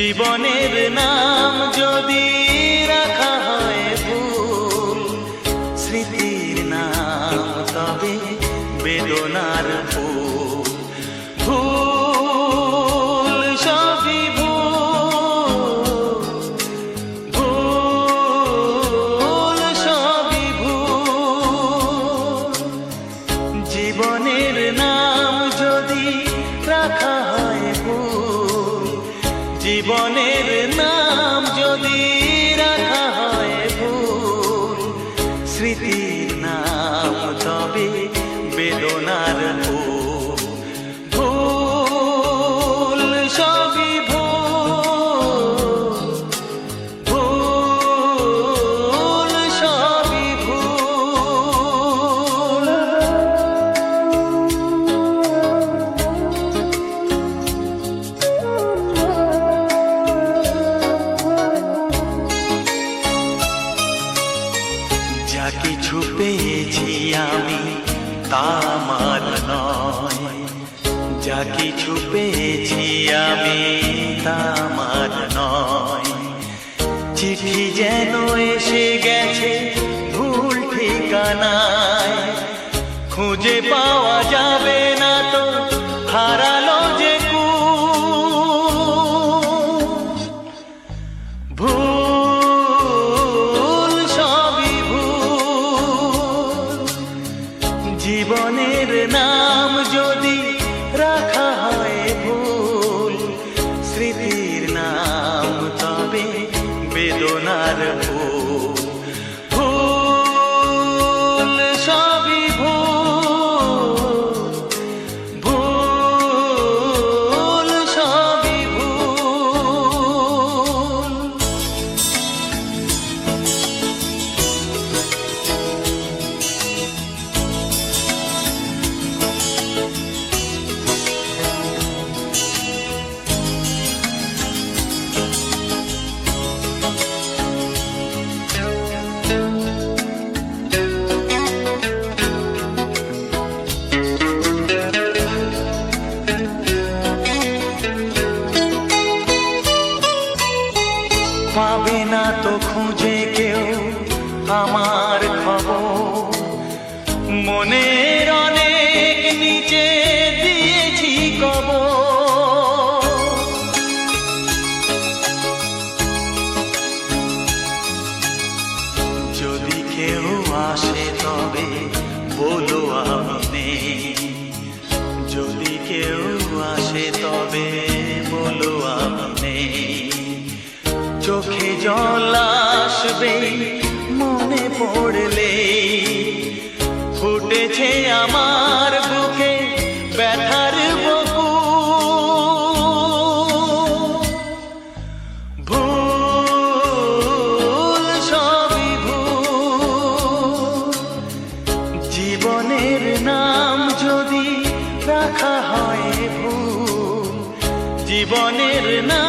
জীবনের নাম যদি রাখা হয় ভুল, স্মৃতির নাম তবে বেদনার ফুল। ভুল সবই ভুল, ভুল সবই ভুল। জীবনের নাম যদি রাখা হয় ভুল, জীবনের নাম যদি রাখা হয় ভুল, স্মৃতির নাম তবে বেদনার ফুল। ভুল সবই ভুল, ভুল সবই ভুল। যা কিছু পেয়েছি আমি তা আমার নয়, যা কিছু পেয়েছি আমি তা আমার নয়। চিঠি যেন এসে গেছে ভুল ঠিকানায়, খুঁজে পাওয়া যাবে না তো হারালো যে ভুল সবই ভুল। জীবনের নাম যদি রাখা হয় ভুল, স্মৃতির নাম তবে বেদনার ফুল। ভুল সবই ভুল, ভুল সবই ভুল। পাবে না তো খুঁজে কেউ আমার খবর, মনের অনেক নিচে দিয়েছি কবর। যদি কেউ আসে তবে বলো আমি নেই, যদি কেউ আসে তবে বলো আমি নেই। চোখে জল আসবে মনে পড়লে, ফুটেছে আমার বুকে ব্যথার বকুল। ভুল সবই ভুল। জীবনের নাম যদি রাখা হয় ভুল, জীবনের নাম